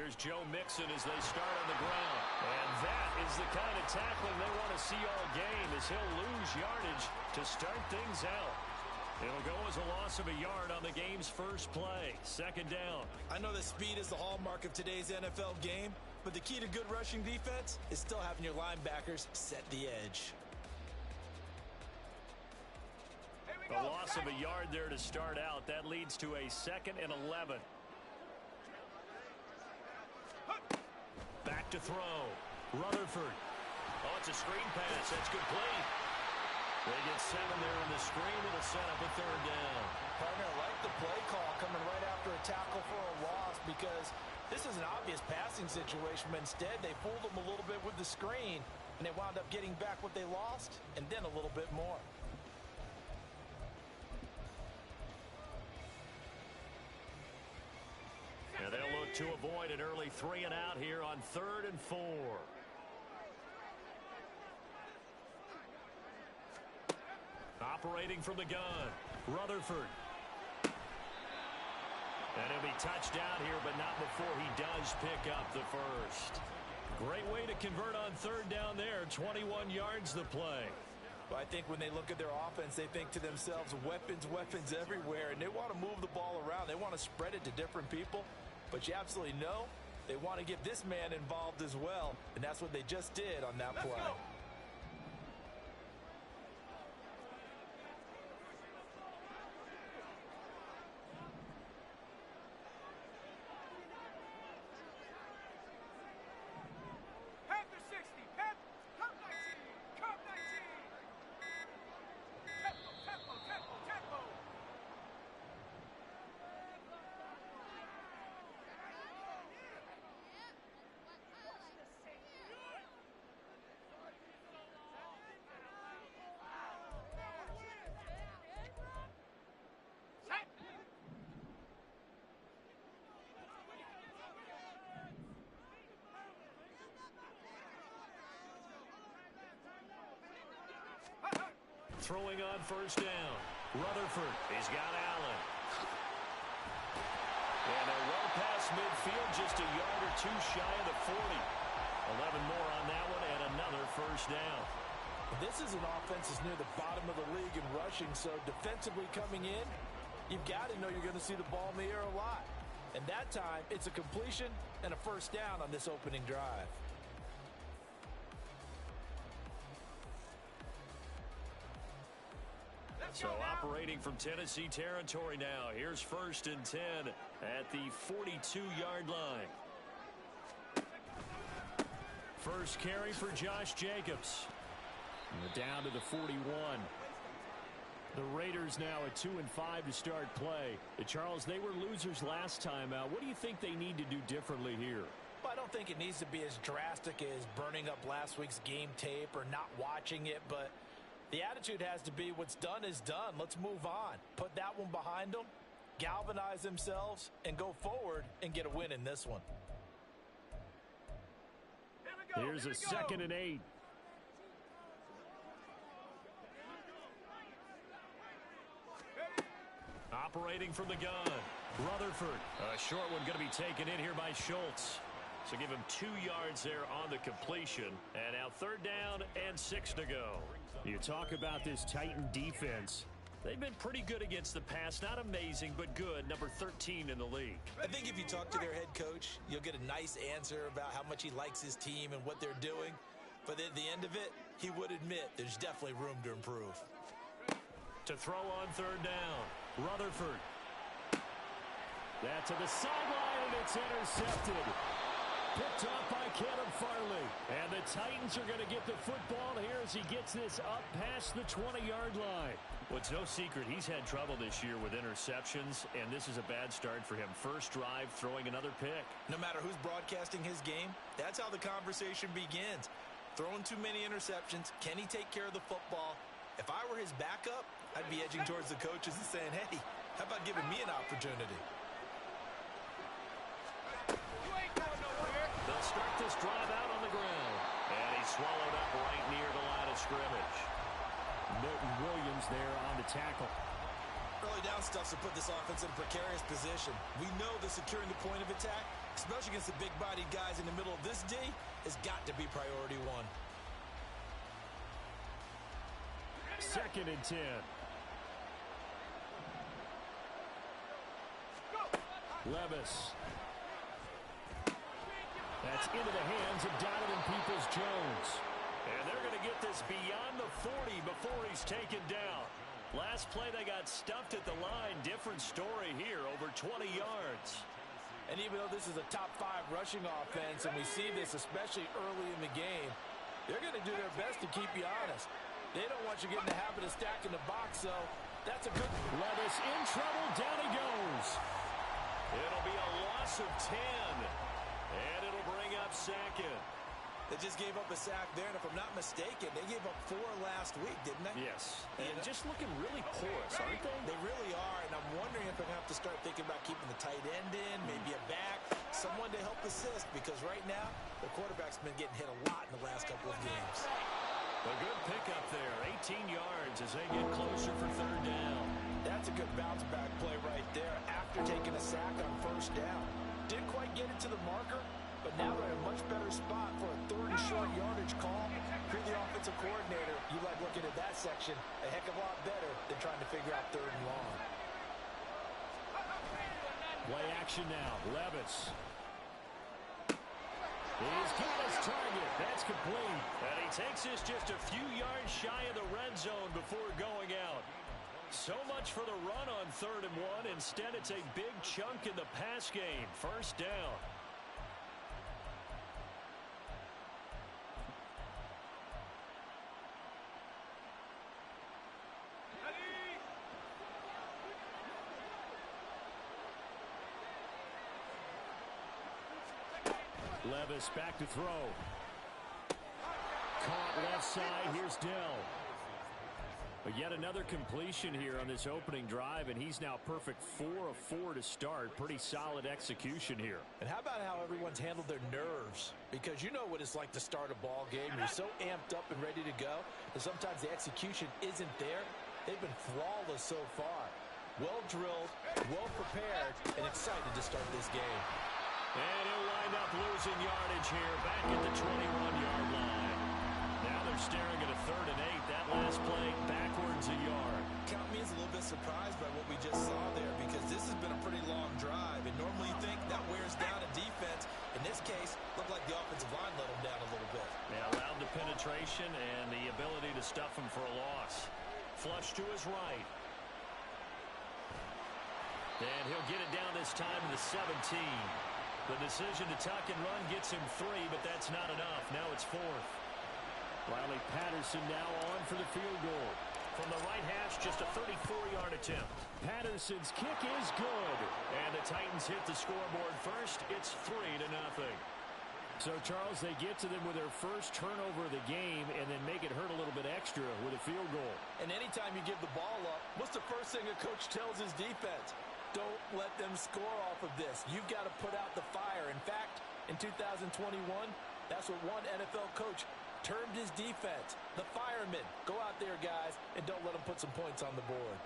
Here's Joe Mixon as they start on the ground. And that is the kind of tackling they want to see all game, as he'll lose yardage to start things out. It'll go as a loss of a yard on the game's first play. Second down. I know that speed is the hallmark of today's NFL game, but the key to good rushing defense is still having your linebackers set the edge. A loss of a yard there to start out. That leads to a 2nd and 11. Back to throw. Rutherford. Oh, it's a screen pass. That's complete. They get 7 there in the screen. It'll set up a 3rd down. Partner, I like the play call coming right after a tackle for a loss, because this is an obvious passing situation, but instead they fooled them a little bit with the screen, and they wound up getting back what they lost and then a little bit more. And they'll look to avoid an early 3 and out here on 3rd and 4. Operating from the gun, Rutherford. And he'll be touched down here, but not before he does pick up the first. Great way to convert on 3rd down there. 21 yards the play. But I think when they look at their offense, they think to themselves, weapons, weapons everywhere, and they want to move the ball around. They want to spread it to different people. But you absolutely know they want to get this man involved as well, and that's what they just did on that play. Throwing on 1st down. Rutherford. He's got Allen. And they're well past midfield, just a yard or 2 shy of the 40. 11 more on that one, and another 1st down. This is an offense that's near the bottom of the league in rushing, so defensively coming in, you've got to know you're going to see the ball in the air a lot. And that time, it's a completion and a 1st down on this opening drive. So operating from Tennessee territory now. Here's 1st and 10 at the 42-yard line. First carry for Josh Jacobs. And down to the 41. The Raiders now at 2-5 to start play. Charles, they were losers last time out. What do you think they need to do differently here? Well, I don't think it needs to be as drastic as burning up last week's game tape or not watching it, but the attitude has to be what's done is done. Let's move on. Put that one behind them, galvanize themselves, and go forward and get a win in this one. Here's a 2nd and 8. Operating from the gun, Rutherford. A short one going to be taken in here by Schultz. So give him 2 yards there on the completion. And now 3rd down and 6 to go. You talk about this Titan defense. They've been pretty good against the pass. Not amazing, but good. Number 13 in the league. I think if you talk to their head coach, you'll get a nice answer about how much he likes his team and what they're doing. But at the end of it, he would admit there's definitely room to improve. To throw on 3rd down, Rutherford. That to the sideline, and it's intercepted. Picked off by Caleb Farley. And the Titans are going to get the football here as he gets this up past the 20-yard line. Well, it's no secret he's had trouble this year with interceptions, and this is a bad start for him. First drive, throwing another pick. No matter who's broadcasting his game, that's how the conversation begins. Throwing too many interceptions. Can he take care of the football? If I were his backup, I'd be edging towards the coaches and saying, hey, how about giving me an opportunity? They'll start this drive out on the ground. And he's swallowed up right near the line of scrimmage. Milton Williams there on the tackle. Early down stuff to put this offense in a precarious position. We know that securing the point of attack especially against the big-bodied guys in the middle of this D, has got to be priority one. 2nd and 10. Levis. That's into the hands of Donovan Peoples-Jones. And they're going to get this beyond the 40 before he's taken down. Last play, they got stuffed at the line. Different story here, over 20 yards. And even though this is a top 5 rushing offense, and we see this especially early in the game, they're going to do their best to keep you honest. They don't want you getting the habit of stacking the box, so that's a good... Levis in trouble. Down he goes. It'll be a loss of 10. And it'll bring up 2nd. They just gave up a sack there, and if I'm not mistaken, they gave up 4 last week, didn't they? Yes. And just looking really porous, aren't they? They really are, and I'm wondering if they're going to have to start thinking about keeping the tight end in, maybe a back, someone to help assist, because right now, the quarterback's been getting hit a lot in the last couple of games. A good pickup there, 18 yards as they get closer for 3rd down. That's a good bounce-back play right there after taking a sack on 1st down. Didn't quite get it to the marker, but now they're in a much better spot for a 3rd and short yardage call. If you're the offensive coordinator, you like looking at that section a heck of a lot better than trying to figure out 3rd and long. Play action now. Levis. He's got his target. That's complete. And he takes this just a few yards shy of the red zone before going out. So much for the run on 3rd and 1. Instead, it's a big chunk in the pass game. 1st down. Levis back to throw. Caught left side. Here's Dell. But yet another completion here on this opening drive, and he's now perfect 4 of 4 to start. Pretty solid execution here. And how about how everyone's handled their nerves? Because you know what it's like to start a ball game. You're so amped up and ready to go that sometimes the execution isn't there. They've been flawless so far. Well drilled, well prepared, and excited to start this game. And he'll wind up losing yardage here back at the 21-yard line. Now they're staring at a 3rd and 8. That last play backwards a yard. Count me as a little bit surprised by what we just saw there, because this has been a pretty long drive, and normally you think that wears down a defense. In this case, looked like the offensive line let them down a little bit. Yeah, allowed the penetration and the ability to stuff him for a loss. Flush to his right. And he'll get it down this time to the 17. The decision to tuck and run gets him 3, but that's not enough. Now it's 4th. Riley Patterson now on for the field goal. From the right hash, just a 34-yard attempt. Patterson's kick is good. And the Titans hit the scoreboard first. It's 3-0. So, Charles, they get to them with their first turnover of the game and then make it hurt a little bit extra with a field goal. And anytime you give the ball up, what's the first thing a coach tells his defense? Don't let them score off of this. You've got to put out the fire. In fact, in 2021, that's what one NFL coach termed his defense. The firemen. Go out there, guys, and don't let them put some points on the board.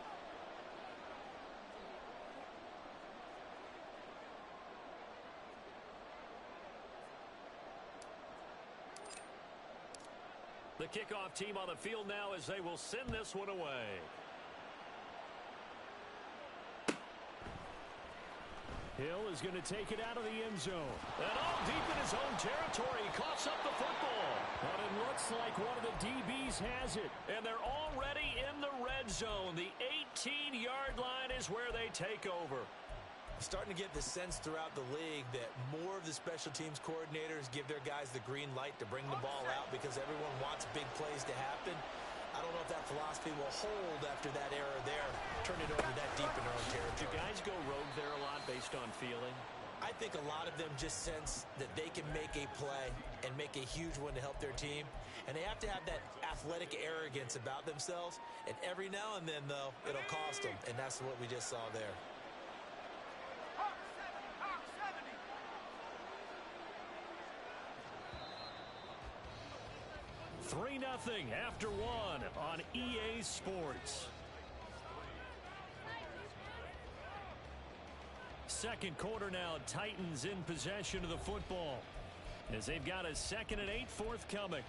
The kickoff team on the field now as they will send this one away. Hill is going to take it out of the end zone. And all deep in his own territory. He coughs up the football. But it looks like one of the DBs has it. And they're already in the red zone. The 18-yard line is where they take over. Starting to get the sense throughout the league that more of the special teams coordinators give their guys the green light to bring the ball out because everyone wants big plays to happen. I don't know if that philosophy will hold after that error there. Turn it over that deep in their own territory. Do guys go rogue there a lot based on feeling? I think a lot of them just sense that they can make a play and make a huge one to help their team. And they have to have that athletic arrogance about themselves. And every now and then, though, it'll cost them. And that's what we just saw there. 3-0 after 1 on EA Sports. second quarter now. Titans in possession of the football as they've got a 2nd and 8 forthcoming.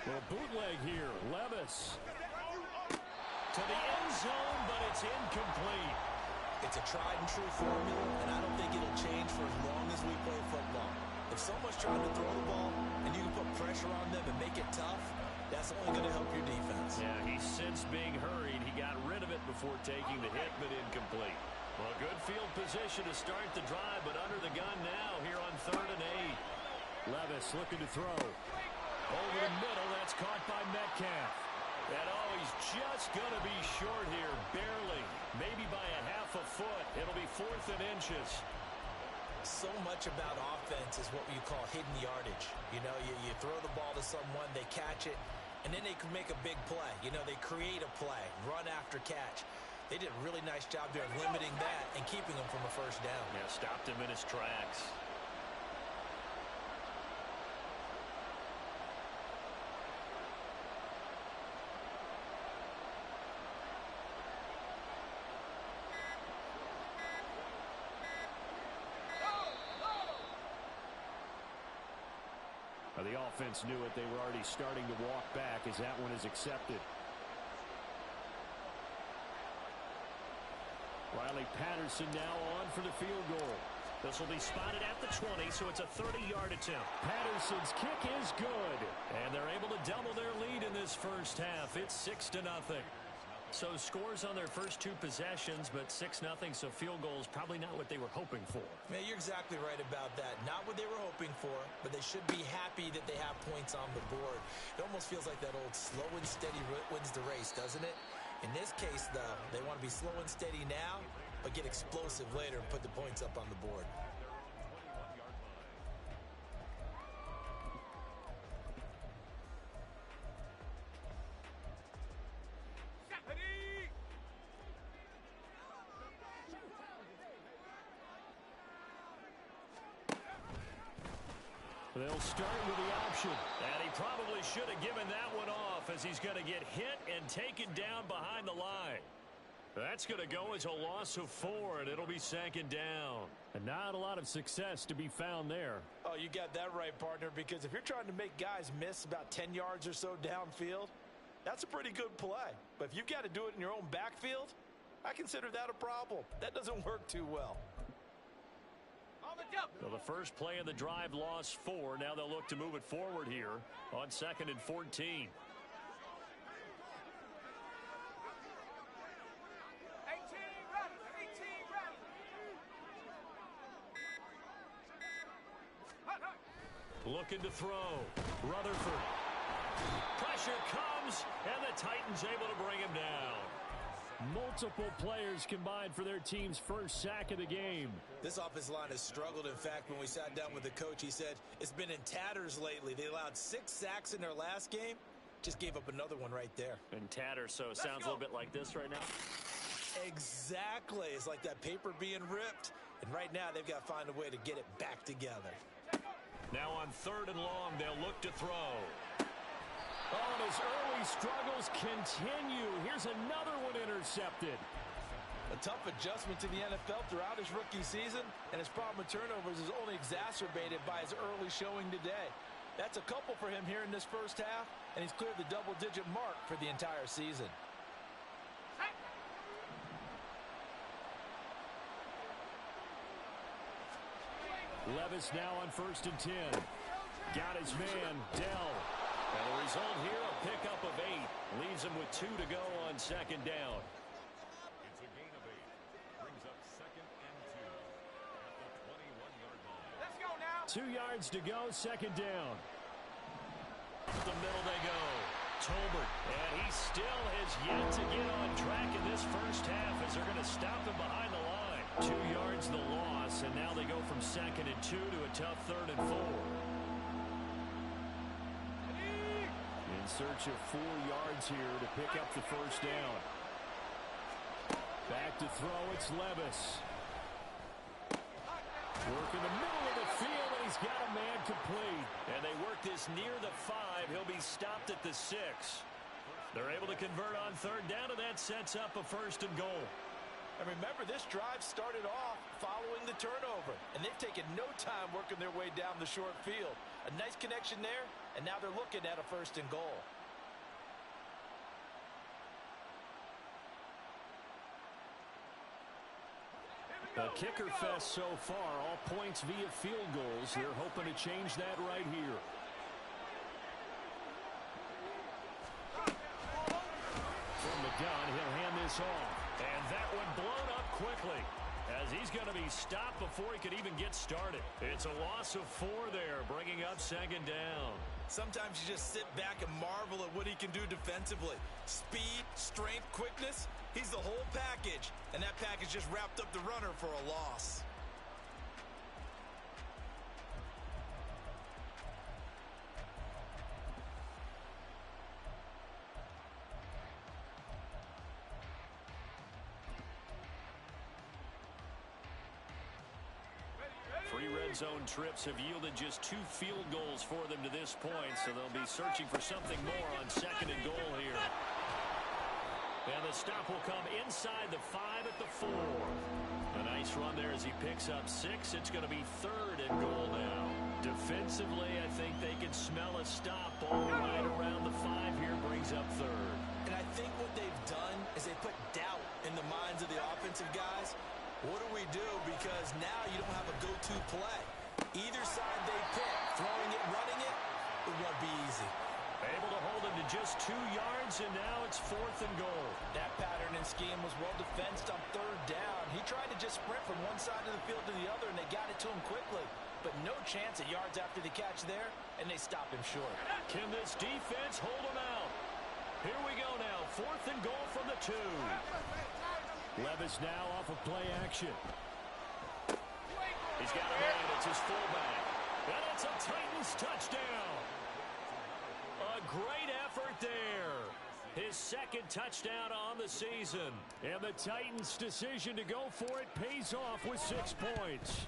Well, bootleg here. Levis. To the end zone, but it's incomplete. It's a tried and true formula, and I don't think it'll change for as long as we play football. If someone's trying to throw the ball and you can put pressure on them and make it tough, that's only going to help your defense. Yeah, he's since being hurried. He got rid of it before taking the hit, but incomplete. Well, good field position to start the drive, but under the gun now here on 3rd and 8. Levis looking to throw. Over the middle, that's caught by Metcalf. And he's just going to be short here, barely. Maybe by a half a foot. It'll be 4th and inches. So much about offense is what you call hidden yardage. You know, you throw the ball to someone, they catch it, and then they can make a big play. You know, they create a play, run after catch. They did a really nice job there of limiting that and keeping him from a first down. Yeah, stopped him in his tracks. The offense knew it. They were already starting to walk back as that one is accepted. Riley Patterson now on for the field goal. This will be spotted at the 20, so it's a 30-yard attempt. Patterson's kick is good. And they're able to double their lead in this first half. It's 6-0. So scores on their first 2 possessions, but 6-0, so field goals probably not what they were hoping for. Man, you're exactly right about that. Not what they were hoping for, but they should be happy that they have points on the board. It almost feels like that old slow and steady wins the race, doesn't it? In this case, though, they want to be slow and steady now, but get explosive later and put the points up on the board. They'll start with the option. And he probably should have given that one off as he's going to get hit and taken down behind the line. That's going to go as a loss of 4, and it'll be 2nd down. And not a lot of success to be found there. Oh, you got that right, partner, because if you're trying to make guys miss about 10 yards or so downfield, that's a pretty good play. But if you've got to do it in your own backfield, I consider that a problem. That doesn't work too well. So the first play of the drive lost 4. Now they'll look to move it forward here on 2nd and 14. Looking to throw. Rutherford. Pressure comes, and the Titans able to bring him down. Multiple players combined for their team's first sack of the game. This offensive line has struggled. In fact, when we sat down with the coach, he said it's been in tatters lately. They allowed 6 sacks in their last game. Just gave up another one right there. In tatters, so it sounds a little bit like this right now. Exactly. It's like that paper being ripped. And right now, they've got to find a way to get it back together. Now on 3rd and long, they'll look to throw. Oh, and his early struggles continue. Here's another one intercepted. A tough adjustment to the NFL throughout his rookie season, and his problem with turnovers is only exacerbated by his early showing today. That's a couple for him here in this first half, and he's cleared the double-digit mark for the entire season. Levis now on 1st and 10. Got his man, Dell. And the result here, a pickup of 8. Leaves him with 2 to go on 2nd down. It's a gain of 8. Brings up 2nd and 2 at the 21-yard line. Let's go now. 2 yards to go, 2nd down. The middle they go. Tolbert, and he still has yet to get on track in this first half as they're going to stop him behind the line. 2 yards the loss, and now they go from 2nd and 2 to a tough 3rd and 4. In search of 4 yards here to pick up the first down. Back to throw, it's Levis. Work in the middle of the field, and he's got a man complete. And they work this near the 5. He'll be stopped at the 6. They're able to convert on third down, and that sets up a 1st and goal. And remember, this drive started off following the turnover, and they've taken no time working their way down the short field. A nice connection there, and now they're looking at a 1st and goal. A kicker fest so far, all points via field goals. They're hoping to change that right here. From the gun, he'll hand this off. And that one blown up quickly, as he's going to be stopped before he could even get started. It's a loss of 4 there, bringing up 2nd down. Sometimes you just sit back and marvel at what he can do defensively. Speed, strength, quickness. He's the whole package, and that package just wrapped up the runner for a loss. Three red zone trips have yielded just 2 field goals for them to this point, so they'll be searching for something more on 2nd and goal here. And the stop will come inside the 5 at the 4. A nice run there as he picks up 6. It's going to be 3rd and goal now. Defensively, I think they can smell a stop all right around the 5 here, brings up 3rd. And I think what they've done is they put doubt in the minds of the offensive guys. What do we do? Because now you don't have a go-to play. Either side they pick, throwing it, running it, it won't be easy. Able to hold him to just 2 yards, and now it's 4th and goal. That pattern and scheme was well defensed on 3rd down. He tried to just sprint from one side of the field to the other, and they got it to him quickly. But no chance at yards after the catch there, and they stop him short. Can this defense hold him out? Here we go now, 4th and goal from the 2. Levis now off of play action. He's got a man. It's his fullback. And it's a Titans touchdown. A great effort there. His 2nd touchdown on the season. And the Titans' decision to go for it pays off with 6 points.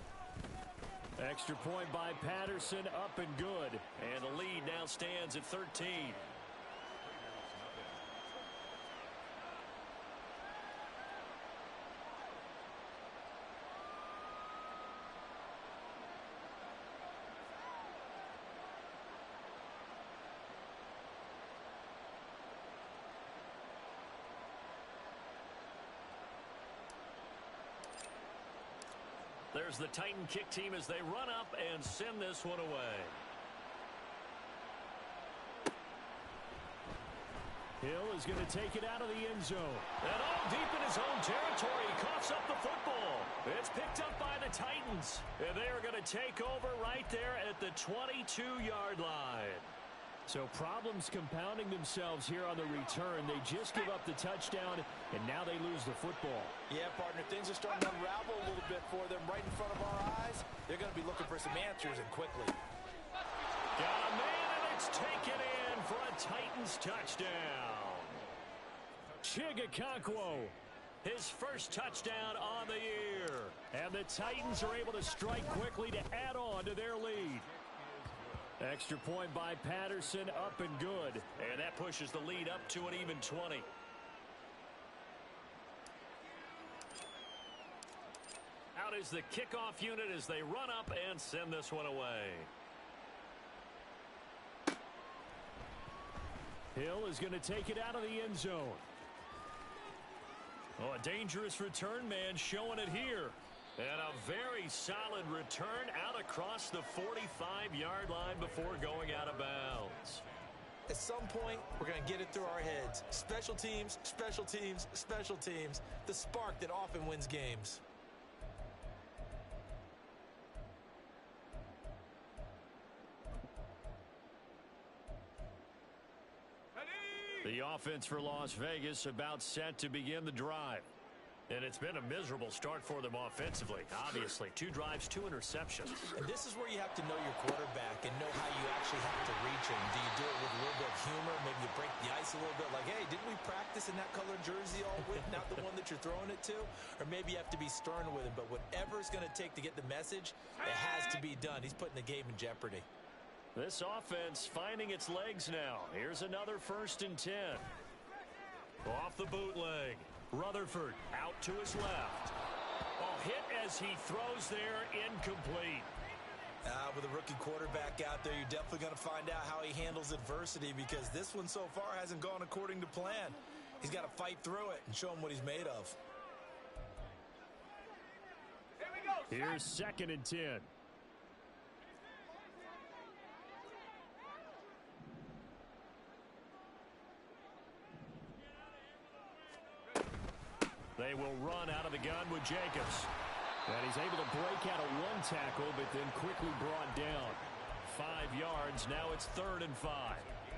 Extra point by Patterson, up and good. And the lead now stands at 13. There's the Titan kick team as they run up and send this one away. Hill is going to take it out of the end zone. And all deep in his own territory, he coughs up the football. It's picked up by the Titans. And they are going to take over right there at the 22-yard line. So problems compounding themselves here on the return. They just give up the touchdown, and now they lose the football. Yeah, partner, things are starting to unravel a little bit for them right in front of our eyes. They're going to be looking for some answers, and quickly. Got a man, and it's taken in for a Titans touchdown. Chigakonkwo, his first touchdown on the year. And the Titans are able to strike quickly to add on to their lead. Extra point by Patterson, up and good. And that pushes the lead up to an even 20. Out is the kickoff unit as they run up and send this one away. Hill is going to take it out of the end zone. Oh, a dangerous return man showing it here. And a very solid return out across the 45-yard line before going out of bounds. At some point, we're going to get it through our heads. Special teams, special teams, special teams. The spark that often wins games. The offense for Las Vegas about set to begin the drive. And it's been a miserable start for them offensively. Obviously, 2 drives, 2 interceptions. And this is where you have to know your quarterback and know how you actually have to reach him. Do you do it with a little bit of humor? Maybe you break the ice a little bit like, hey, didn't we practice in that colored jersey all week, not the one that you're throwing it to? Or maybe you have to be stern with him. But whatever it's going to take to get the message, it has to be done. He's putting the game in jeopardy. This offense finding its legs now. Here's another 1st and 10. Off the bootleg. Rutherford out to his left. Oh, hit as he throws there, incomplete. With a rookie quarterback out there, you're definitely going to find out how he handles adversity, because this one so far hasn't gone according to plan. He's got to fight through it and show him what he's made of. Here's 2nd and 10. They will run out of the gun with Jacobs. And he's able to break out of 1 tackle, but then quickly brought down. 5 yards. Now it's 3rd and 5.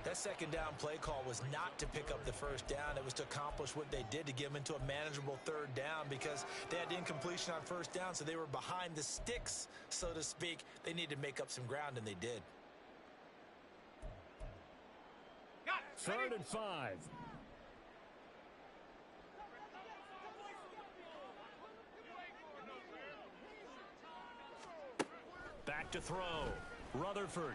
That 2nd down play call was not to pick up the 1st down. It was to accomplish what they did, to get them into a manageable 3rd down, because they had incompletion on 1st down, so they were behind the sticks, so to speak. They needed to make up some ground, and they did. 3rd and 5. Back to throw. Rutherford.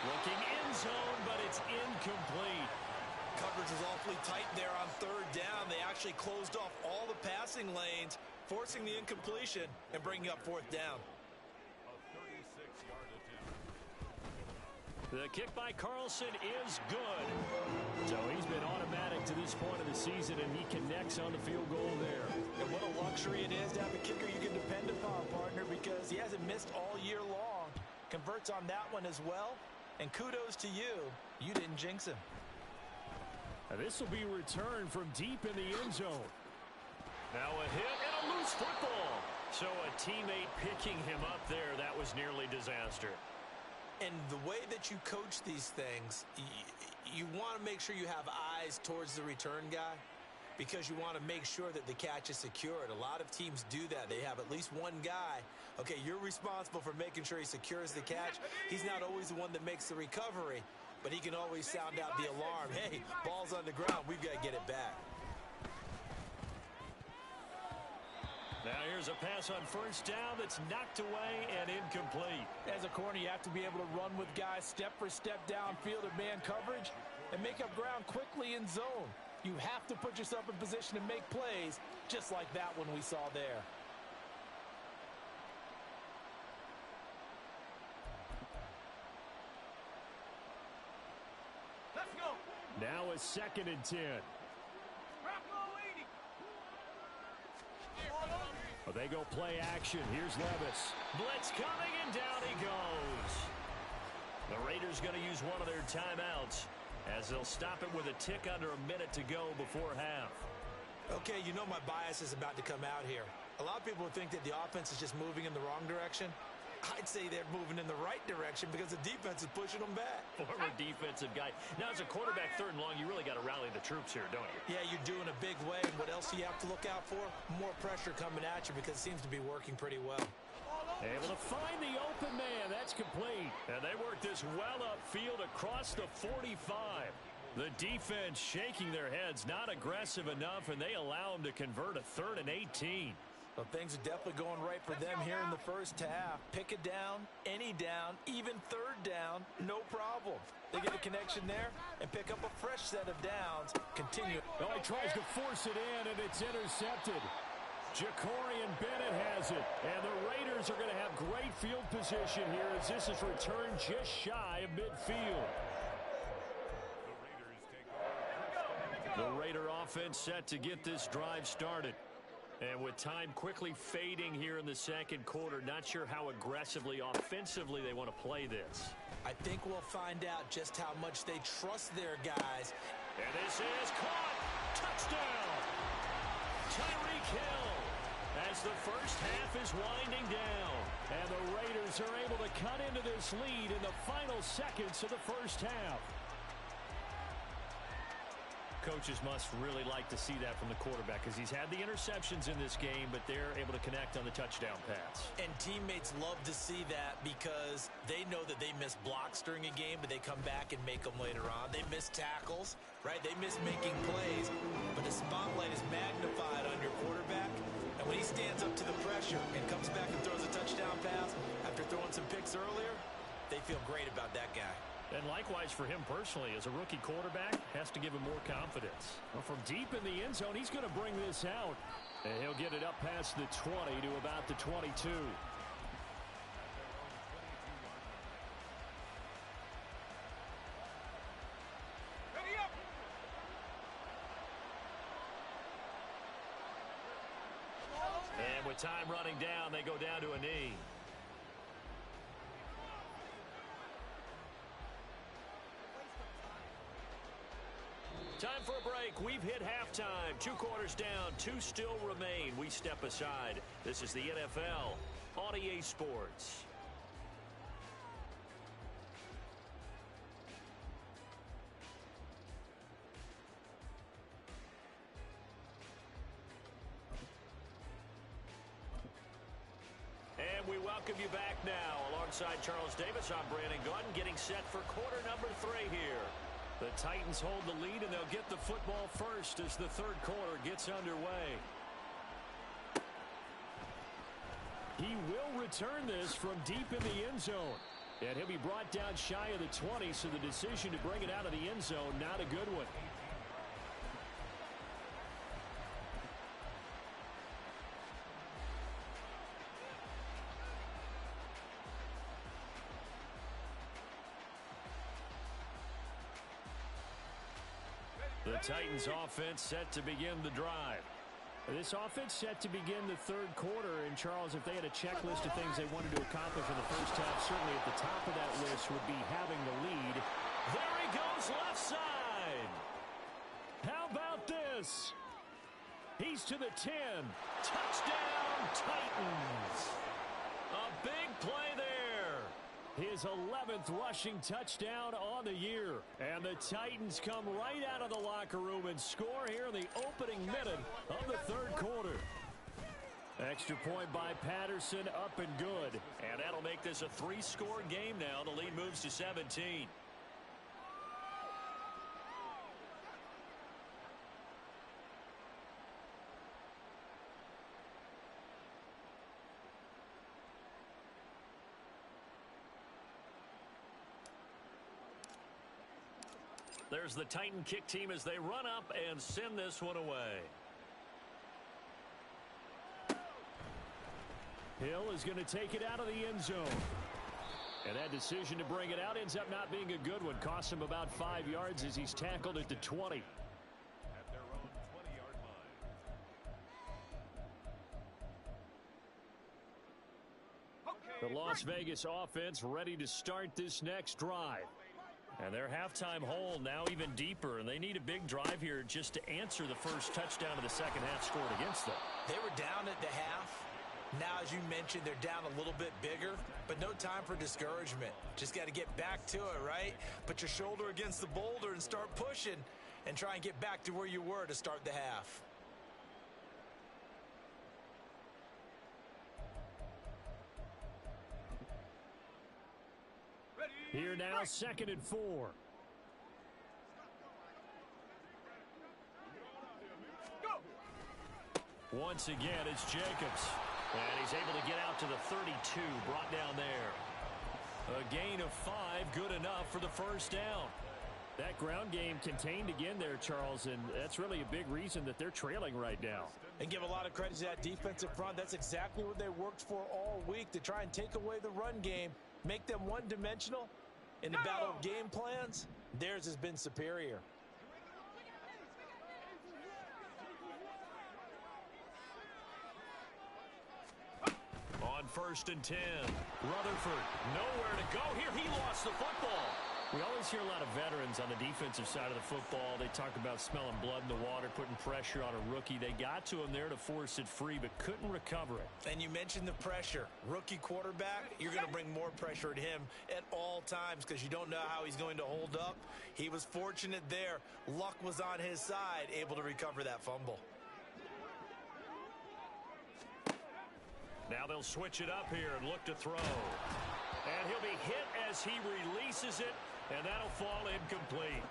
Looking end zone, but it's incomplete. Coverage was awfully tight there on 3rd down. They actually closed off all the passing lanes, forcing the incompletion and bringing up 4th down. A 36-yard attempt. The kick by Carlson is good. So he's been automatic to this point of the season, and he connects on the field goal there. And what a luxury it is to have a kicker you can depend upon, partner, because he hasn't missed all year long. Converts on that one as well. And kudos to you. You didn't jinx him. Now this will be returned from deep in the end zone. Now a hit and a loose football. So a teammate picking him up there, that was nearly disaster. And the way that you coach these things, you want to make sure you have eyes towards the return guy, because you want to make sure that the catch is secured. A lot of teams do that. They have at least one guy. Okay, you're responsible for making sure he secures the catch. He's not always the one that makes the recovery, but he can always sound out the alarm. Hey, ball's on the ground. We've got to get it back. Now here's a pass on 1st down that's knocked away and incomplete. As a corner, you have to be able to run with guys step for step downfield in man coverage and make up ground quickly in zone. You have to put yourself in position to make plays, just like that one we saw there. Let's go. Now a 2nd and 10. Well, they go play action. Here's Levis. Blitz coming, and down he goes. The Raiders going to use one of their timeouts, as they'll stop it with a tick under a minute to go before half. Okay, you know my bias is about to come out here. A lot of people would think that the offense is just moving in the wrong direction. I'd say they're moving in the right direction because the defense is pushing them back. Former defensive guy. Now, as a quarterback 3rd and long, you really got to rally the troops here, don't you? Yeah, you're doing a big way. And what else do you have to look out for? More pressure coming at you, because it seems to be working pretty well. Able to find the open man. That's complete. And they work this well upfield across the 45. The defense shaking their heads, not aggressive enough, and they allow them to convert a 3rd and 18. Well, things are definitely going right for them here in the 1st half. Pick it down, any down, even 3rd down, no problem. They get a connection there and pick up a fresh set of downs. Continue. Oh, he tries to force it in, and it's intercepted. Jacorian Bennett has it. And the Raiders are going to have great field position here as this is returned just shy of midfield. The Raider offense set to get this drive started. And with time quickly fading here in the 2nd quarter, not sure how aggressively, offensively they want to play this. I think we'll find out just how much they trust their guys. And this is caught. Touchdown. Tyreek Hill as the 1st half is winding down. And the Raiders are able to cut into this lead in the final seconds of the 1st half. Coaches must really like to see that from the quarterback because he's had the interceptions in this game, but they're able to connect on the touchdown pass. And teammates love to see that because they know that they miss blocks during a game, but they come back and make them later on. They miss tackles, right? They miss making plays, but the spotlight is magnified on your quarterback. And when he stands up to the pressure and comes back and throws a touchdown pass after throwing some picks earlier, they feel great about that guy. And likewise for him personally, as a rookie quarterback, has to give him more confidence. Well, from deep in the end zone, he's going to bring this out. And he'll get it up past the 20 to about the 22. And with time running down, they go down to a knee. Time for a break. We've hit halftime. 2 quarters down. 2 still remain. We step aside. This is the NFL on EA Sports. And we welcome you back now. Alongside Charles Davis, I'm Brandon Gunn, getting set for quarter number 3 here. The Titans hold the lead, and they'll get the football first as the third quarter gets underway. He will return this from deep in the end zone. And he'll be brought down shy of the 20, so the decision to bring it out of the end zone, not a good one. The Titans offense set to begin the drive. This offense set to begin the third quarter. And, Charles, if they had a checklist of things they wanted to accomplish in the first half, certainly at the top of that list would be having the lead. There he goes, left side. How about this? He's to the 10. Touchdown, Titans. A big play there. His 11th rushing touchdown on the year. And the Titans come right out of the locker room and score here in the opening minute of the third quarter. Extra point by Patterson, up and good. And that'll make this a 3-score game now. The lead moves to 17. There's the Titan kick team as they run up and send this one away. Hill is going to take it out of the end zone. And that decision to bring it out ends up not being a good one. Costs him about 5 yards as he's tackled at the 20. At their own 20-yard line. The Las Vegas offense ready to start this next drive. And their halftime hole now even deeper, and they need a big drive here just to answer the first touchdown of the second half scored against them. They were down at the half. Now, as you mentioned, they're down a little bit bigger, but no time for discouragement. Just got to get back to it, right? Put your shoulder against the boulder and start pushing and try and get back to where you were to start the half. Here now, 2nd and 4. Once again, it's Jacobs. And he's able to get out to the 32, brought down there. A gain of 5, good enough for the first down. That ground game contained again there, Charles, and that's really a big reason that they're trailing right now. And give a lot of credit to that defensive front. That's exactly what they worked for all week, to try and take away the run game, make them one-dimensional. In the battle of game plans, theirs has been superior. On 1st and 10, Rutherford nowhere to go here. He lost the football. We always hear a lot of veterans on the defensive side of the football. They talk about smelling blood in the water, putting pressure on a rookie. They got to him there to force it free, but couldn't recover it. And you mentioned the pressure. Rookie quarterback, you're going to bring more pressure at him at all times because you don't know how he's going to hold up. He was fortunate there. Luck was on his side, able to recover that fumble. Now they'll switch it up here and look to throw. And he'll be hit as he releases it, and that'll fall incomplete.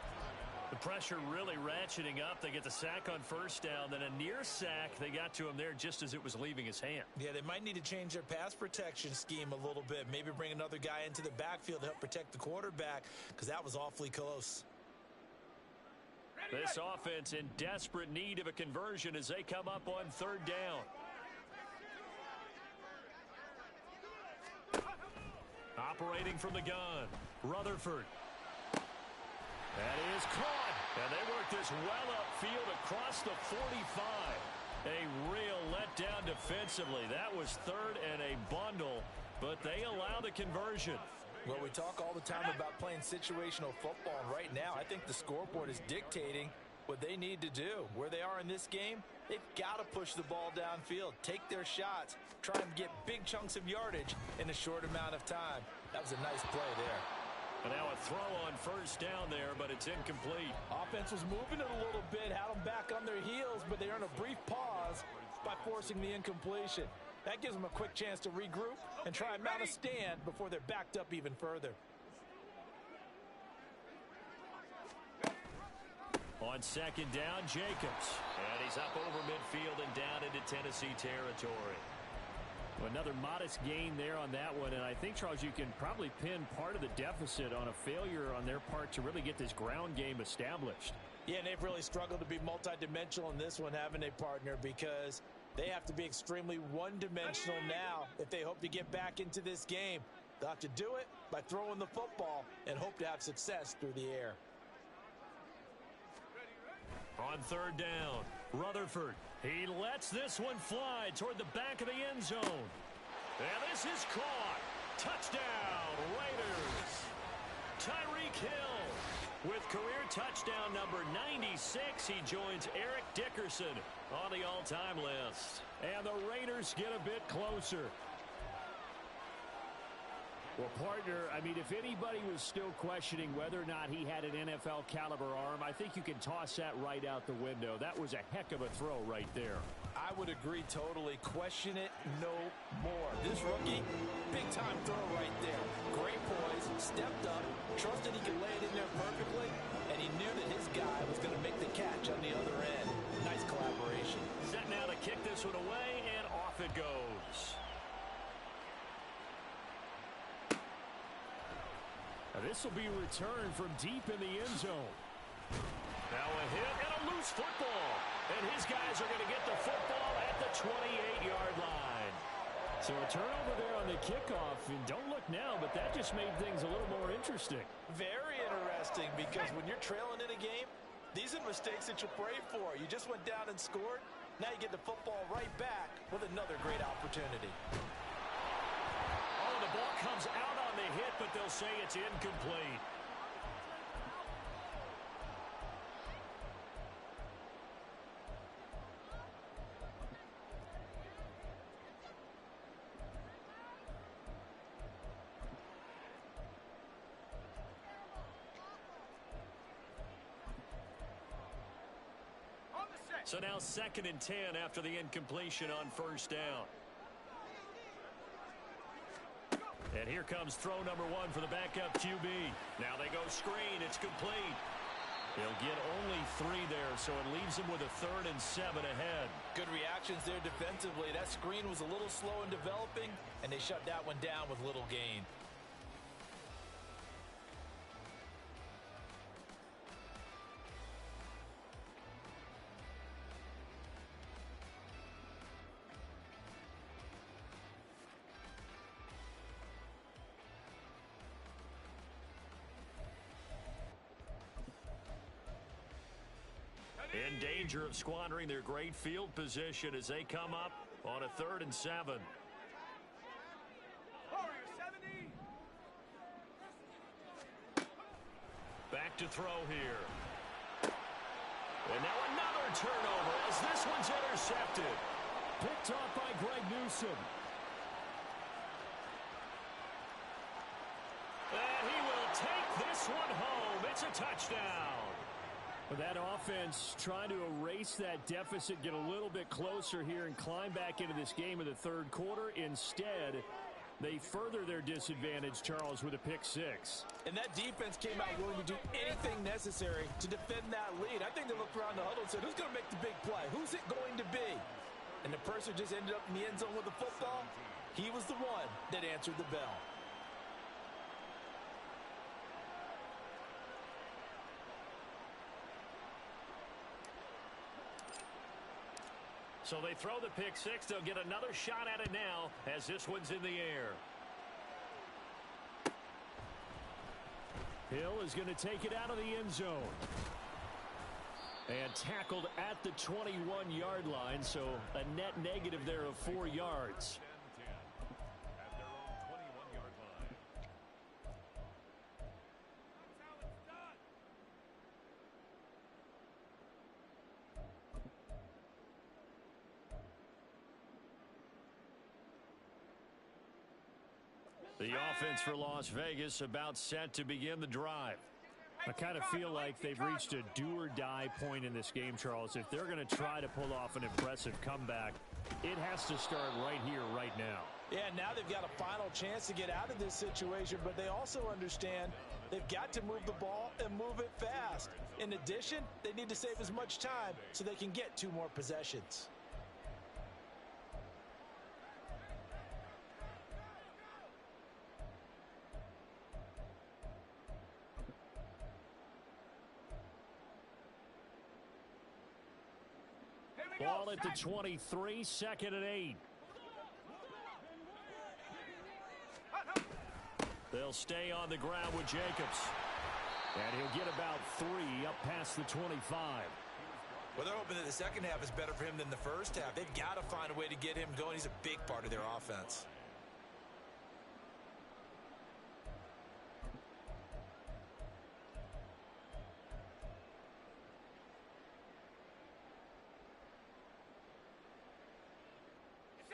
The pressure really ratcheting up. They get the sack on first down, then a near sack. They got to him there just as it was leaving his hand. Yeah, they might need to change their pass protection scheme a little bit. Maybe bring another guy into the backfield to help protect the quarterback because that was awfully close. This offense in desperate need of a conversion as they come up on third down. Operating from the gun, Rutherford. That is caught, and they work this well upfield across the 45. A real letdown defensively. That was third and a bundle, but they allow the conversion. Well, we talk all the time about playing situational football, and right now I think the scoreboard is dictating what they need to do. Where they are in this game, they've got to push the ball downfield, take their shots, try and get big chunks of yardage in a short amount of time. That was a nice play there. And now a throw on first down there, but it's incomplete. Offense was moving it a little bit, had them back on their heels, but they earned a brief pause by forcing the incompletion. That gives them a quick chance to regroup and try and mount a stand before they're backed up even further. On second down, Jacobs. And he's up over midfield and down into Tennessee territory. Another modest gain there on that one, and I think, Charles, you can probably pin part of the deficit on a failure on their part to really get this ground game established. Yeah, and they've really struggled to be multidimensional in this one, haven't they, partner? Because they have to be extremely one-dimensional now if they hope to get back into this game. They'll have to do it by throwing the football and hope to have success through the air. On third down, Rutherford. He lets this one fly toward the back of the end zone. And this is caught. Touchdown, Raiders. Tyreek Hill with career touchdown number 96. He joins Eric Dickerson on the all-time list. And the Raiders get a bit closer. Well, partner, I mean, if anybody was still questioning whether or not he had an NFL caliber arm, I think you can toss that right out the window. That was a heck of a throw right there. I would agree totally. Question it no more. This rookie, big-time throw right there. Great poise, stepped up, trusted he could lay it in there perfectly, and he knew that his guy was going to make the catch on the other end. Nice collaboration. Set now to kick this one away, and off it goes. This will be returned from deep in the end zone. Now a hit and a loose football. And his guys are going to get the football at the 28-yard line. So a turnover there on the kickoff. And don't look now, but that just made things a little more interesting. Very interesting, because when you're trailing in a game, these are mistakes that you pray for. You just went down and scored. Now you get the football right back with another great opportunity. Oh, the ball comes out on the hit, but they'll say it's incomplete. So now 2nd and 10 after the incompletion on first down. And here comes throw number 1 for the backup QB. Now they go screen. It's complete. They'll get only 3 there, so it leaves them with a 3rd and 7 ahead. Good reactions there defensively. That screen was a little slow in developing, and they shut that one down with little gain. In danger of squandering their great field position as they come up on a 3rd and 7. to throw here. And now another turnover as this one's intercepted. Picked off by Greg Newsome. And he will take this one home. It's a touchdown. That offense trying to erase that deficit, get a little bit closer here, and climb back into this game in the third quarter. Instead, they further their disadvantage, Charles, with a pick six. And that defense came out willing to do anything necessary to defend that lead. I think they looked around the huddle and said, who's going to make the big play? Who's it going to be? And the person just ended up in the end zone with the football. He was the one that answered the bell. So they throw the pick six. They'll get another shot at it now as this one's in the air. Hill is going to take it out of the end zone. And tackled at the 21-yard line, so a net negative there of 4 yards. At their own 21-yard line. The offense for Las Vegas about set to begin the drive. I kind of feel like they've reached a do-or-die point in this game, Charles. If they're going to try to pull off an impressive comeback, it has to start right here, right now. Yeah, now they've got a final chance to get out of this situation, but they also understand they've got to move the ball and move it fast. In addition, they need to save as much time so they can get 2 more possessions. Ball at the 23, 2nd and 8. They'll stay on the ground with Jacobs. And he'll get about 3 up past the 25. Well, they're hoping that the second half is better for him than the first half. They've got to find a way to get him going. He's a big part of their offense.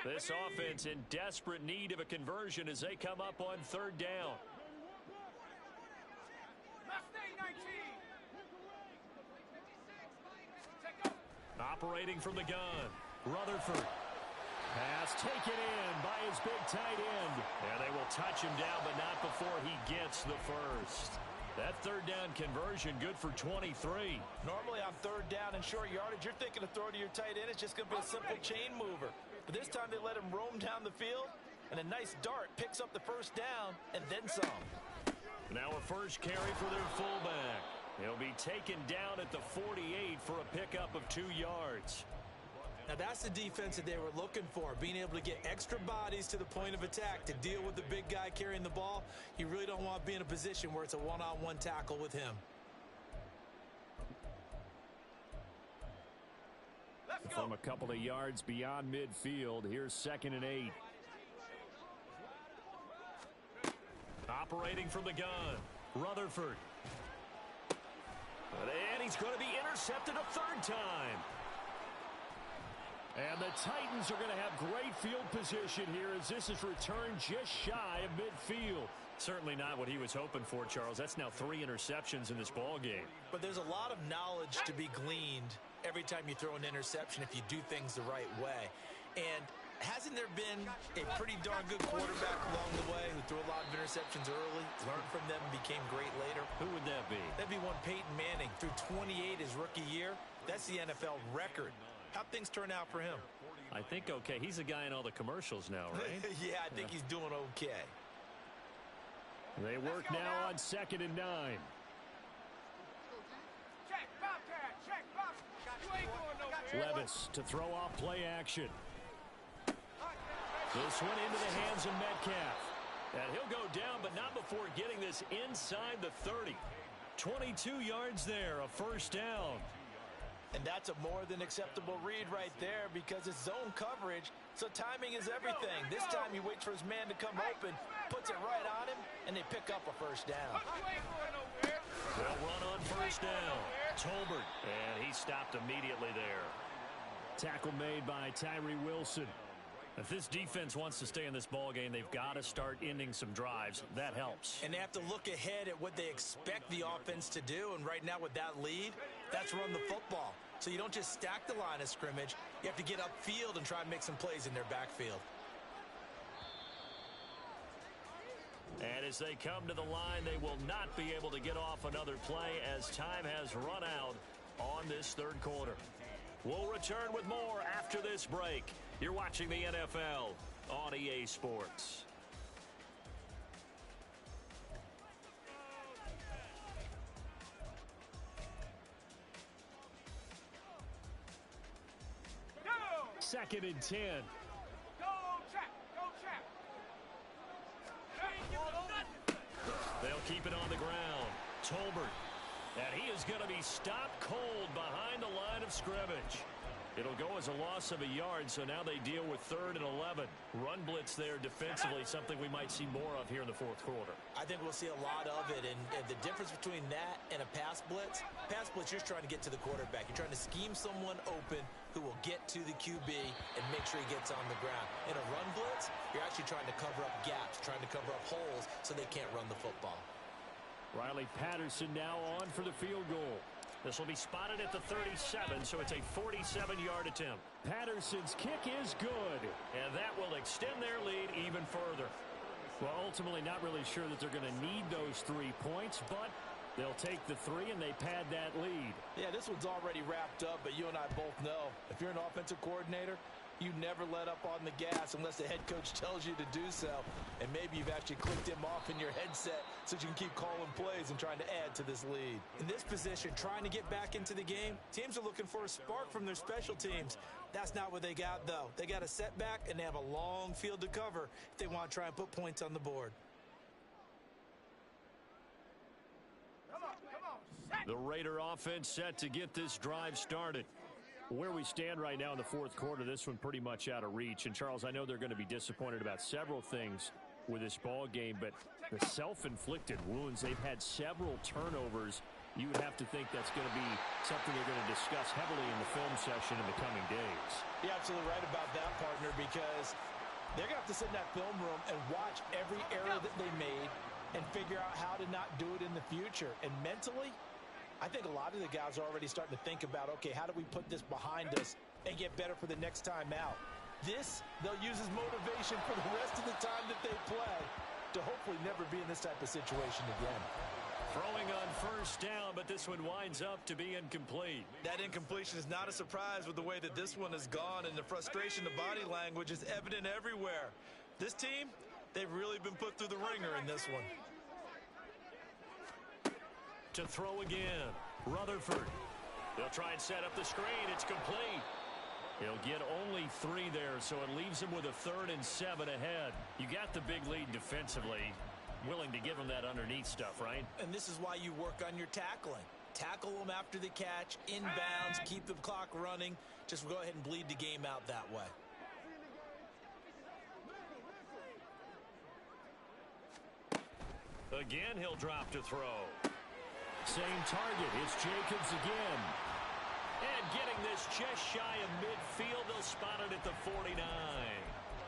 This offense in desperate need of a conversion as they come up on 3rd down. Operating from the gun, Rutherford. Pass taken in by his big tight end. And they will touch him down, but not before he gets the first. That 3rd down conversion good for 23. Normally on 3rd down and short yardage, you're thinking to throw to your tight end. It's just going to be a simple chain mover. But this time they let him roam down the field, and a nice dart picks up the first down and then some. Now a first carry for their fullback. He'll be taken down at the 48 for a pickup of 2 yards. Now that's the defense that they were looking for, being able to get extra bodies to the point of attack to deal with the big guy carrying the ball. You really don't want to be in a position where it's a one-on-one tackle with him. From a couple of yards beyond midfield, here's 2nd and 8. Operating from the gun, Rutherford. And he's going to be intercepted a 3rd time. And the Titans are going to have great field position here as this is returned just shy of midfield. Certainly not what he was hoping for, Charles. That's now 3 interceptions in this ball game. But there's a lot of knowledge to be gleaned every time you throw an interception if you do things the right way. And hasn't there been a pretty darn good quarterback along the way who threw a lot of interceptions early, learned from them, and became great later? Who would that be? That'd be one Peyton Manning. Threw 28 his rookie year. That's the NFL record. How'd things turn out for him? I think okay. He's the guy in all the commercials now, right? Yeah, I think he's doing okay. They work now on 2nd and 9. Levis to throw off play action. This one into the hands of Metcalf. And he'll go down, but not before getting this inside the 30. 22 yards there, a first down. And that's a more than acceptable read right there because it's zone coverage, so timing is everything. This time he waits for his man to come open, puts puts it right on him, and they pick up a first down. They'll run on first down. Tolbert, and he stopped immediately there. Tackle made by Tyree Wilson. If this defense wants to stay in this ball game, they've got to start ending some drives. That helps. And they have to look ahead at what they expect the offense to do. And right now with that lead, that's run the football. So you don't just stack the line of scrimmage. You have to get upfield and try and make some plays in their backfield. And as they come to the line, they will not be able to get off another play as time has run out on this third quarter. We'll return with more after this break. You're watching the NFL on EA Sports. Second and 10. They'll keep it on the ground. Tolbert. And he is going to be stopped cold behind the line of scrimmage. It'll go as a loss of a yard, so now they deal with 3rd and 11. Run blitz there defensively, something we might see more of here in the fourth quarter. I think we'll see a lot of it, and the difference between that and a pass blitz, you're trying to get to the quarterback. You're trying to scheme someone open who will get to the QB and make sure he gets on the ground. In a run blitz, you're actually trying to cover up gaps, trying to cover up holes so they can't run the football. Riley Patterson now on for the field goal. This will be spotted at the 37, so it's a 47-yard attempt. Patterson's kick is good. And that will extend their lead even further. Well, ultimately not really sure that they're going to need those 3 points, but they'll take the 3 and they pad that lead. Yeah, this one's already wrapped up, but you and I both know if you're an offensive coordinator, you never let up on the gas unless the head coach tells you to do so. And maybe you've actually clicked him off in your headset so you can keep calling plays and trying to add to this lead. In this position, trying to get back into the game, teams are looking for a spark from their special teams. That's not what they got, though. They got a setback, and they have a long field to cover if they want to try and put points on the board. The Raider offense set to get this drive started. Where we stand right now in the fourth quarter, this one pretty much out of reach. And, Charles, I know they're going to be disappointed about several things with this ball game, but the self-inflicted wounds, they've had several turnovers. You would have to think that's going to be something they're going to discuss heavily in the film session in the coming days. You're absolutely right about that, partner, because they're going to have to sit in that film room and watch every error that they made and figure out how to not do it in the future. And mentally, I think a lot of the guys are already starting to think about, okay, how do we put this behind us and get better for the next time out? This, they'll use as motivation for the rest of the time that they play to hopefully never be in this type of situation again. Throwing on first down, but this one winds up to be incomplete. That incompletion is not a surprise with the way that this one has gone, and the frustration, the body language is evident everywhere. This team, they've really been put through the ringer in this one. To throw again, Rutherford. They'll try and set up the screen. It's complete. He'll get only 3 there, so it leaves him with a 3rd and 7 ahead. You got the big lead defensively. Willing to give him that underneath stuff, right? And this is why you work on your tackling. Tackle them after the catch, inbounds, keep the clock running. Just go ahead and bleed the game out that way. Again, he'll drop to throw. Same target. It's Jacobs again. And getting this just shy of midfield, they'll spot it at the 49.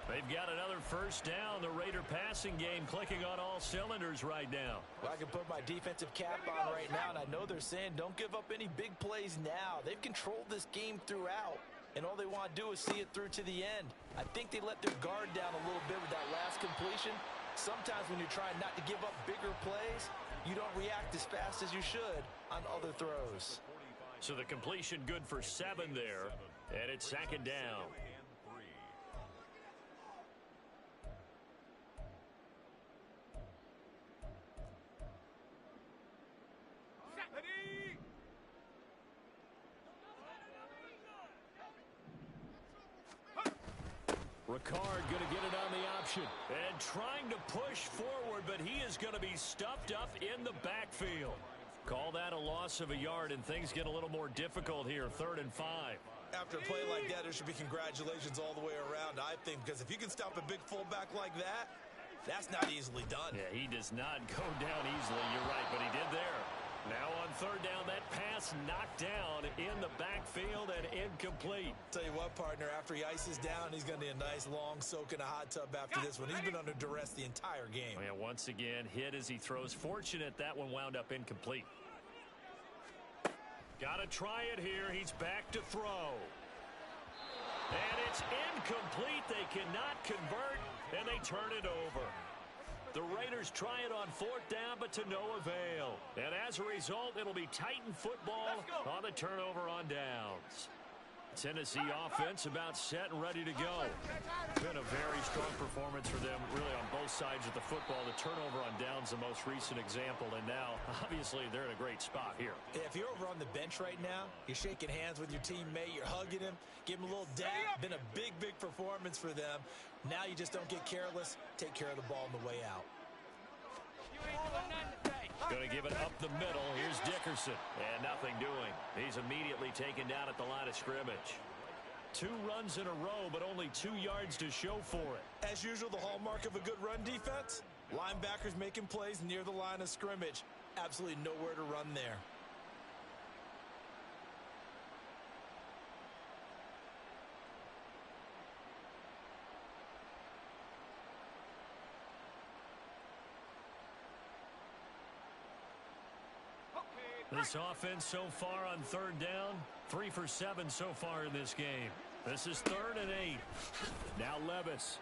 They've got another first down. The Raider passing game clicking on all cylinders right now. Well, I can put my defensive cap on right now, and I know they're saying don't give up any big plays now. They've controlled this game throughout, and all they want to do is see it through to the end. I think they let their guard down a little bit with that last completion. Sometimes when you're trying not to give up bigger plays, you don't react as fast as you should on other throws. So the completion good for 7 there, and it's 2nd down. Ricard going to get it on the option and trying to push forward, but he is going to be stuffed up in the backfield. Call that a loss of a yard, and things get a little more difficult here, 3rd and 5. After a play like that, there should be congratulations all the way around, I think, because if you can stop a big fullback like that, That's not easily done. Yeah, he does not go down easily. You're right, but he did there. Now on third down, that pass knocked down in the backfield and incomplete. Tell you what, partner, after he ices down, he's going to need a nice long soak in a hot tub after this one. He's been under duress the entire game. Yeah, once again, hit as he throws. Fortunate that one wound up incomplete. Got to try it here. He's back to throw. And it's incomplete. They cannot convert, and they turn it over. The Raiders try it on fourth down, but to no avail. And as a result, it'll be Titan football on the turnover on downs. Tennessee offense about set and ready to go. Been a very strong performance for them, really, on both sides of the football. The turnover on downs, the most recent example, and now, obviously, they're in a great spot here. If you're over on the bench right now, you're shaking hands with your teammate, you're hugging him, give him a little dap. Been a big, big performance for them. Now you just don't get careless. Take care of the ball on the way out. Going to give it up the middle. Here's Dickerson. And nothing doing. He's immediately taken down at the line of scrimmage. 2 runs in a row, but only 2 yards to show for it. As usual, the hallmark of a good run defense, linebackers making plays near the line of scrimmage. Absolutely nowhere to run there. This offense so far on third down, 3 for 7 so far in this game. This is 3rd and 8. Now Levis.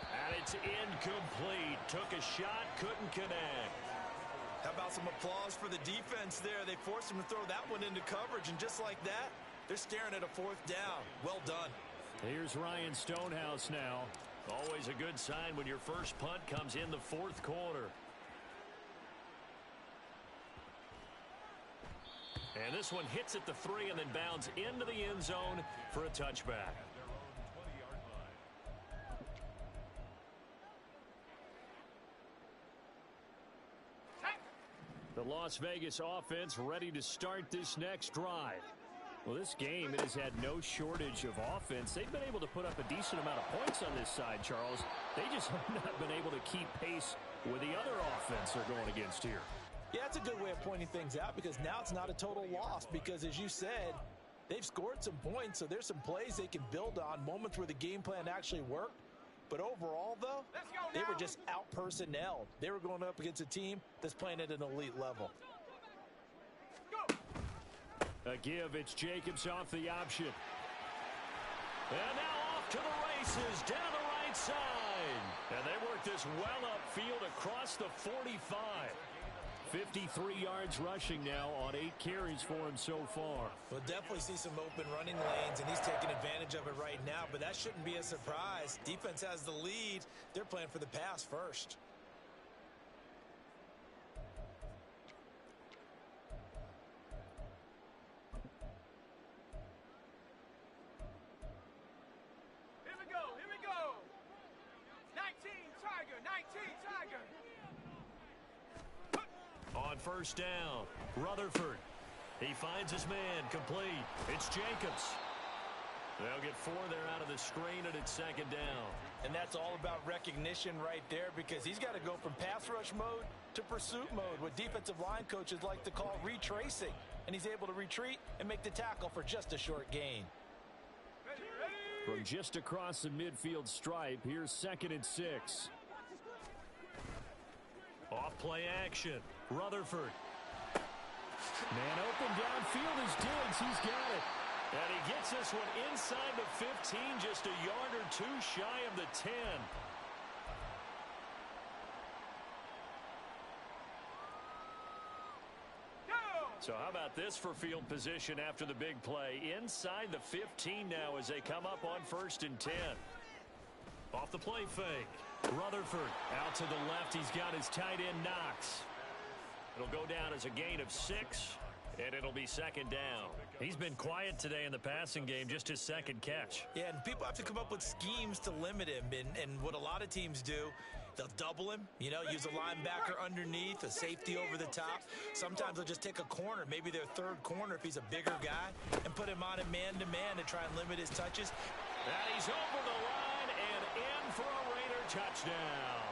And it's incomplete. Took a shot, couldn't connect. How about some applause for the defense there? They forced him to throw that one into coverage, and just like that, they're staring at a 4th down. Well done. Here's Ryan Stonehouse now. Always a good sign when your first punt comes in the 4th quarter. And this one hits at the 3 and then bounds into the end zone for a touchback. The Las Vegas offense ready to start this next drive. Well, this game, it has had no shortage of offense. They've been able to put up a decent amount of points on this side, Charles. They just have not been able to keep pace with the other offense they're going against here. Yeah, that's a good way of pointing things out, because now it's not a total loss, because as you said, they've scored some points, so there's some plays they can build on, moments where the game plan actually worked. But overall, though, they were just out-personnelled. They were going up against a team that's playing at an elite level. A give, it's Jacobs off the option. And now off to the races, down the right side. And they work this well upfield across the 45. 53 yards rushing now on 8 carries for him so far. We'll definitely see some open running lanes, and he's taking advantage of it right now, but that shouldn't be a surprise. Defense has the lead. They're playing for the pass first. Here we go, here we go. 19 Tiger, 19 Tiger. On first down, Rutherford. He finds his man, complete. It's Jacobs. They'll get 4 there out of the screen, and it's 2nd down. And that's all about recognition right there, because he's got to go from pass rush mode to pursuit mode, what defensive line coaches like to call retracing. And he's able to retreat and make the tackle for just a short gain. From just across the midfield stripe, here's 2nd and 6. Off play action. Rutherford. Man open downfield is Diggs. He's got it. And he gets this one inside the 15, just a yard or 2 shy of the 10. So how about this for field position after the big play? Inside the 15 now as they come up on 1st and 10. Off the play fake. Rutherford out to the left. He's got his tight end Knox. It'll go down as a gain of 6, and it'll be 2nd down. He's been quiet today in the passing game, just his 2nd catch. Yeah, and people have to come up with schemes to limit him. And what a lot of teams do, they'll double him, use a linebacker underneath, a safety over the top. Sometimes they'll just take a corner, maybe their 3rd corner if he's a bigger guy, and put him on a man-to-man to try and limit his touches. And he's over the line and in for a Raider touchdown.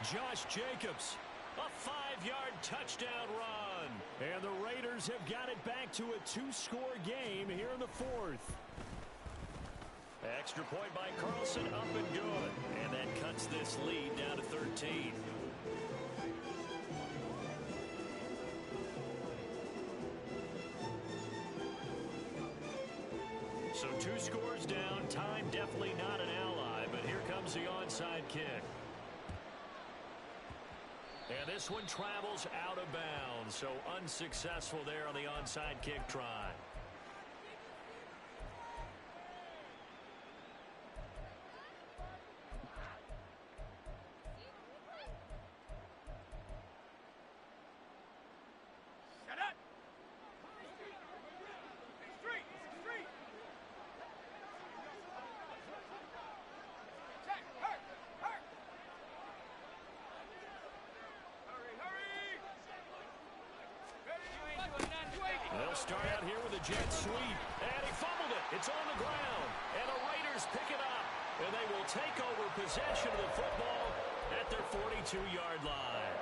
Josh Jacobs, a 5-yard touchdown run. And the Raiders have got it back to a 2-score game here in the fourth. Extra point by Carlson, up and good. And that cuts this lead down to 13. So 2 scores down. Time definitely not an ally, but here comes the onside kick. And this one travels out of bounds, so unsuccessful there on the onside kick try. Start out here with a jet sweep, and he fumbled it. It's on the ground, and the Raiders pick it up, and they will take over possession of the football at their 42-yard line.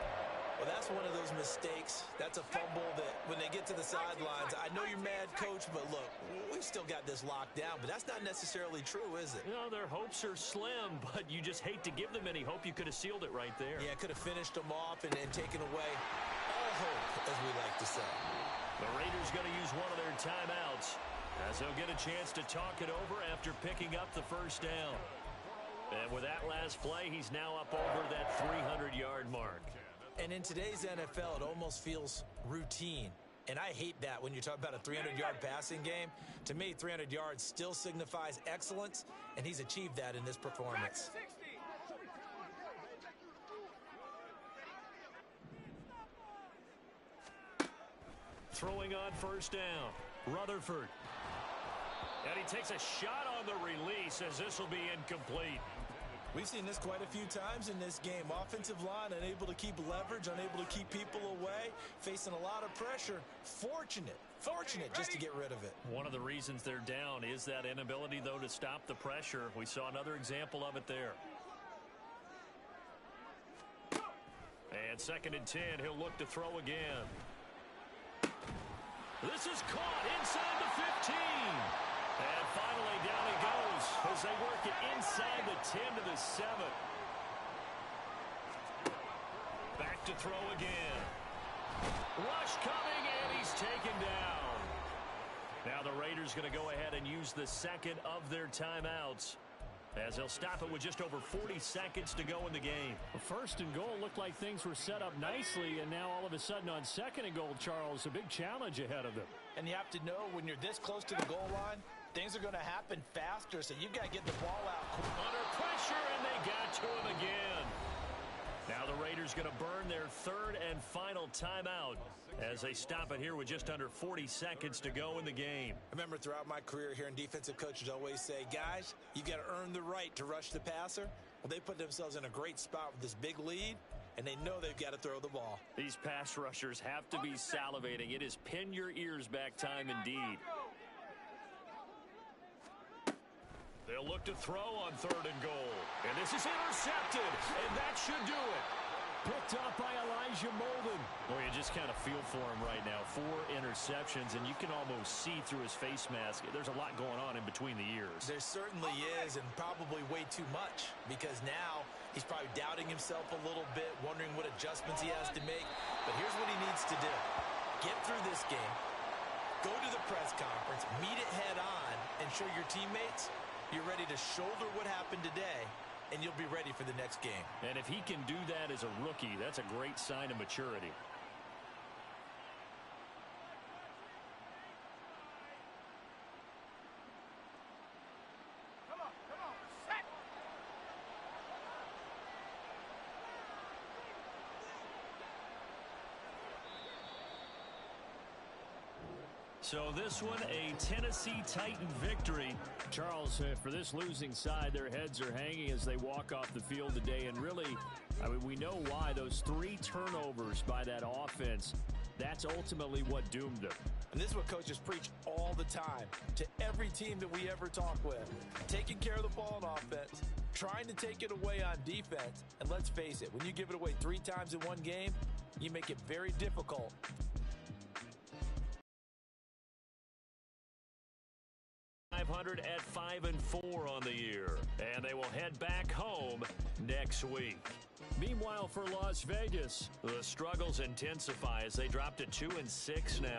Well, that's one of those mistakes. That's a fumble that when they get to the sidelines, I know you're mad, Coach, but look, we've still got this locked down, but that's not necessarily true, is it? You know, their hopes are slim, but you just hate to give them any hope. You could have sealed it right there. Yeah, could have finished them off and taken away all hope, as we like to say. The Raiders going to use one of their timeouts as they'll get a chance to talk it over after picking up the first down. And with that last play, he's now up over that 300-yard mark. And in today's NFL, it almost feels routine. And I hate that when you talk about a 300-yard passing game. To me, 300 yards still signifies excellence, and he's achieved that in this performance. Throwing on first down, Rutherford. And he takes a shot on the release as this will be incomplete. We've seen this quite a few times in this game. Offensive line unable to keep leverage, unable to keep people away, facing a lot of pressure. Fortunate just to get rid of it. One of the reasons they're down is that inability, though, to stop the pressure. We saw another example of it there. And 2nd and 10, he'll look to throw again. This is caught inside the 15. And finally down he goes as they work it inside the 10 to the 7. Back to throw again. Rush coming, and he's taken down. Now the Raiders going to go ahead and use the second of their timeouts, as they'll stop it with just over 40 seconds to go in the game. First and goal looked like things were set up nicely, and now all of a sudden on 2nd and goal, Charles, a big challenge ahead of them. And you have to know when you're this close to the goal line, things are going to happen faster, so you've got to get the ball out. Under pressure, and they got to him again. Now the Raiders going to burn their 3rd and final timeout as they stop it here with just under 40 seconds to go in the game. I remember throughout my career here in defensive coaches always say, guys, you've got to earn the right to rush the passer. Well, they put themselves in a great spot with this big lead, and they know they've got to throw the ball. These pass rushers have to be salivating. It is pin your ears back time indeed. They'll look to throw on 3rd and goal. And this is intercepted, and that should do it. Picked up by Elijah Molden. Boy, you just kind of feel for him right now. 4 interceptions, and you can almost see through his face mask. There's a lot going on in between the ears. There certainly is, and probably way too much, because now he's probably doubting himself a little bit, wondering what adjustments he has to make. But here's what he needs to do. Get through this game, go to the press conference, meet it head on, and show your teammates you're ready to shoulder what happened today, and you'll be ready for the next game. And if he can do that as a rookie, that's a great sign of maturity. Come on, set! So this one, a Tennessee Titan victory. Charles, for this losing side, their heads are hanging as they walk off the field today. And really, I mean, we know why. Those 3 turnovers by that offense, that's ultimately what doomed them. And this is what coaches preach all the time to every team that we ever talk with. Taking care of the ball on offense, trying to take it away on defense. And let's face it, when you give it away 3 times in one game, you make it very difficult. .500 at 5-4 on the year, and they will head back home next week. Meanwhile, for Las Vegas, The struggles intensify as they drop to 2-6 now.